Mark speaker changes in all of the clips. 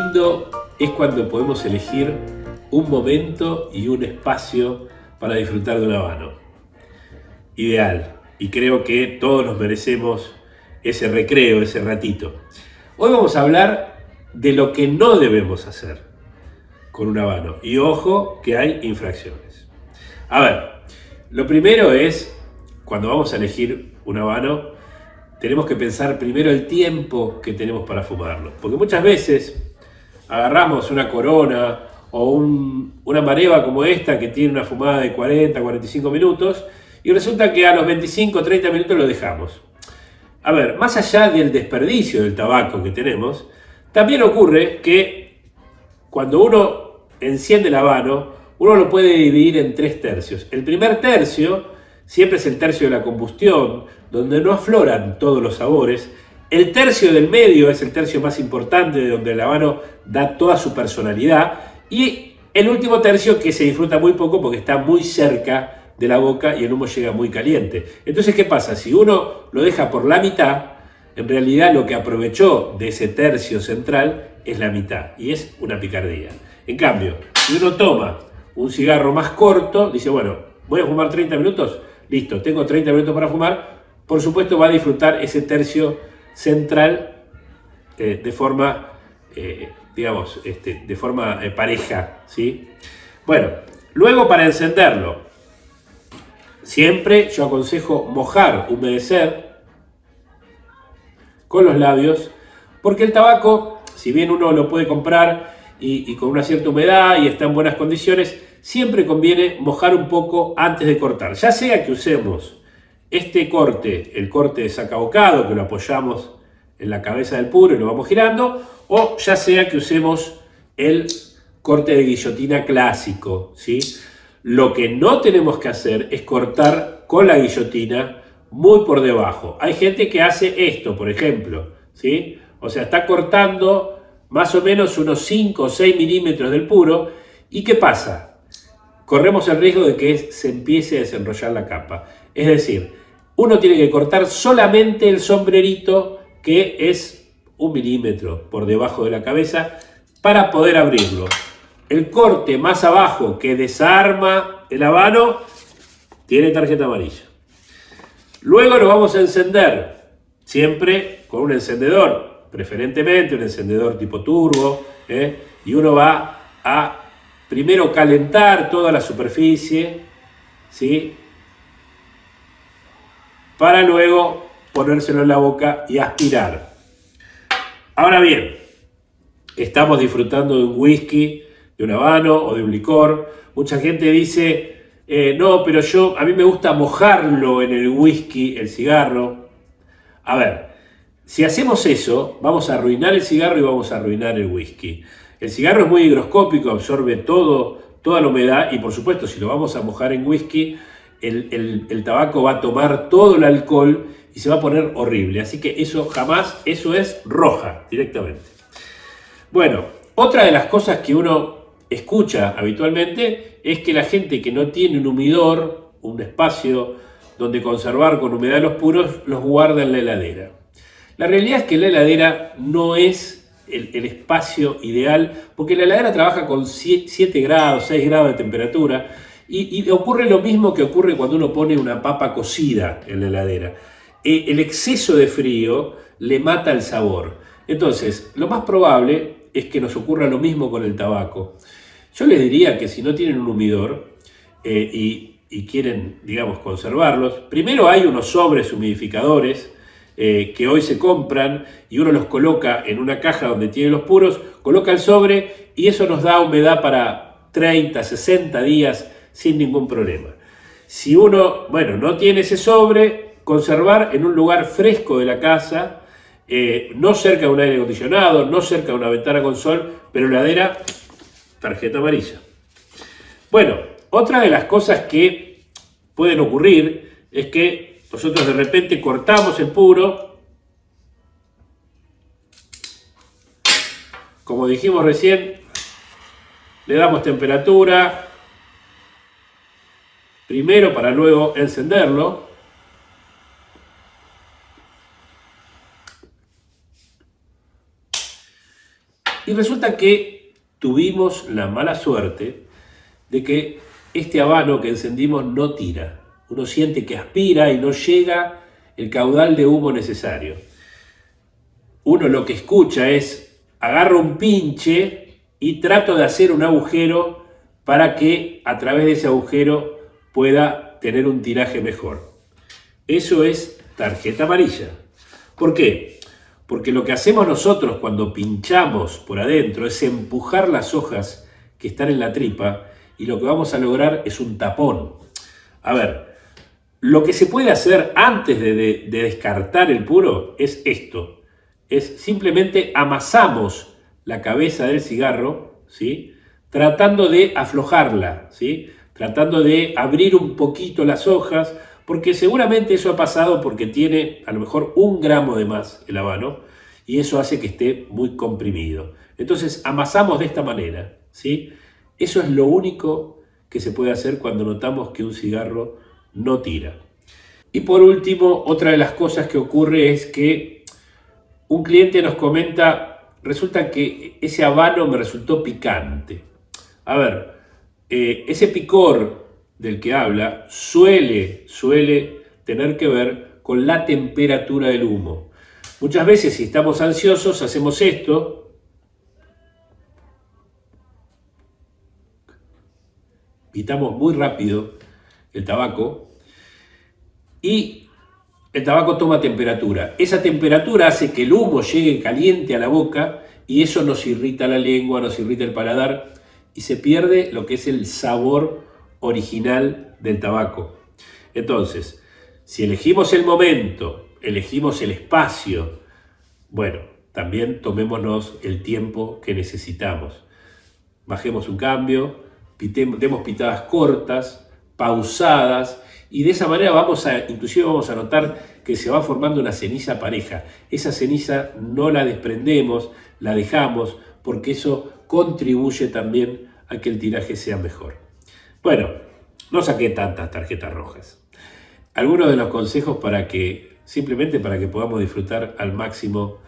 Speaker 1: lindo es cuando podemos elegir un momento y un espacio para disfrutar de un habano. Ideal. Y creo que todos nos merecemos ese recreo, ese ratito. Hoy vamos a hablar de lo que no debemos hacer con un habano. Y ojo que hay infracciones. A ver, lo primero es, cuando vamos a elegir un habano, tenemos que pensar primero el tiempo que tenemos para fumarlo. Porque muchas veces agarramos una Corona o una Mareva como esta que tiene una fumada de 40, 45 minutos y resulta que a los 25, 30 minutos lo dejamos. A ver, más allá del desperdicio del tabaco que tenemos, también ocurre que cuando uno enciende el habano, uno lo puede dividir en 3 tercios. El primer tercio siempre es el tercio de la combustión, donde no afloran todos los sabores. El tercio del medio es el tercio más importante, de donde el habano da toda su personalidad. Y el último tercio que se disfruta muy poco porque está muy cerca de la boca y el humo llega muy caliente. Entonces, ¿qué pasa? Si uno lo deja por la mitad, en realidad lo que aprovechó de ese tercio central es la mitad y es una picardía. En cambio, si uno toma un cigarro más corto, dice, bueno, voy a fumar 30 minutos, listo, tengo 30 minutos para fumar, por supuesto va a disfrutar ese tercio central de forma, de forma pareja, ¿sí? Bueno, luego para encenderlo, siempre yo aconsejo mojar, humedecer con los labios, porque el tabaco, si bien uno lo puede comprar y con una cierta humedad y está en buenas condiciones, siempre conviene mojar un poco antes de cortar. Ya sea que usemos este corte, el corte de sacabocado, que lo apoyamos en la cabeza del puro y lo vamos girando, o ya sea que usemos el corte de guillotina clásico, ¿sí? Lo que no tenemos que hacer es cortar con la guillotina muy por debajo. Hay gente que hace esto, por ejemplo, ¿sí? O sea, está cortando más o menos unos 5 o 6 milímetros del puro. ¿Y qué pasa? Corremos el riesgo de que se empiece a desenrollar la capa. Es decir, uno tiene que cortar solamente el sombrerito, que es 1 milímetro por debajo de la cabeza, para poder abrirlo. El corte más abajo que desarma el habano tiene tarjeta amarilla. Luego lo vamos a encender, siempre con un encendedor, preferentemente un encendedor tipo turbo, y uno va a primero calentar toda la superficie, ¿sí? Para luego ponérselo en la boca y aspirar. Ahora bien, estamos disfrutando de un whisky, de un habano o de un licor. Mucha gente dice, no, pero a mí me gusta mojarlo en el whisky, el cigarro. A ver, si hacemos eso, vamos a arruinar el cigarro y vamos a arruinar el whisky. El cigarro es muy higroscópico, absorbe toda la humedad y por supuesto si lo vamos a mojar en whisky, el tabaco va a tomar todo el alcohol y se va a poner horrible. Así que eso es roja directamente. Bueno, otra de las cosas que uno escucha habitualmente es que la gente que no tiene un humidor, un espacio donde conservar con humedad los puros, los guarda en la heladera. La realidad es que la heladera no es el espacio ideal, porque la heladera trabaja con 7 grados, 6 grados de temperatura, y ocurre lo mismo que ocurre cuando uno pone una papa cocida en la heladera. El exceso de frío le mata el sabor. Entonces, lo más probable es que nos ocurra lo mismo con el tabaco. Yo les diría que si no tienen un humidor y quieren, digamos, conservarlos, primero hay unos sobres humidificadores que hoy se compran y uno los coloca en una caja donde tiene los puros, coloca el sobre y eso nos da humedad para 30, 60 días sin ningún problema. Si uno, no tiene ese sobre, conservar en un lugar fresco de la casa, no cerca de un aire acondicionado, no cerca de una ventana con sol, pero heladera, tarjeta amarilla. Bueno, otra de las cosas que pueden ocurrir es que nosotros de repente cortamos el puro, como dijimos recién, le damos temperatura, primero para luego encenderlo. Y resulta que tuvimos la mala suerte de que este habano que encendimos no tira. Uno siente que aspira y no llega el caudal de humo necesario. Uno lo que escucha es, agarro un pinche y trato de hacer un agujero para que a través de ese agujero pueda tener un tiraje mejor. Eso es tarjeta amarilla. ¿Por qué? Porque lo que hacemos nosotros cuando pinchamos por adentro es empujar las hojas que están en la tripa y lo que vamos a lograr es un tapón. A ver, lo que se puede hacer antes de descartar el puro es esto. Es simplemente amasamos la cabeza del cigarro, ¿sí? Tratando de aflojarla, ¿sí? Tratando de abrir un poquito las hojas, porque seguramente eso ha pasado porque tiene a lo mejor 1 gramo de más el habano y eso hace que esté muy comprimido. Entonces amasamos de esta manera, ¿sí? Eso es lo único que se puede hacer cuando notamos que un cigarro no tira. Y por último, otra de las cosas que ocurre es que un cliente nos comenta, resulta que ese habano me resultó picante. A ver, ese picor del que habla suele tener que ver con la temperatura del humo. Muchas veces si estamos ansiosos hacemos esto, quitamos muy rápido el tabaco y el tabaco toma temperatura. Esa temperatura hace que el humo llegue caliente a la boca y eso nos irrita la lengua, nos irrita el paladar y se pierde lo que es el sabor original del tabaco. Entonces, si elegimos el momento, elegimos el espacio, bueno, también tomémonos el tiempo que necesitamos. Bajemos un cambio, demos pitadas cortas, pausadas, y de esa manera inclusive vamos a notar que se va formando una ceniza pareja. Esa ceniza no la desprendemos, la dejamos, porque eso contribuye también a que el tiraje sea mejor. Bueno, no saqué tantas tarjetas rojas. Algunos de los consejos simplemente para que podamos disfrutar al máximo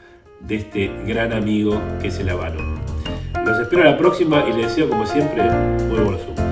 Speaker 1: de este gran amigo que es el habano. Los espero a la próxima y les deseo como siempre muy buenos humos.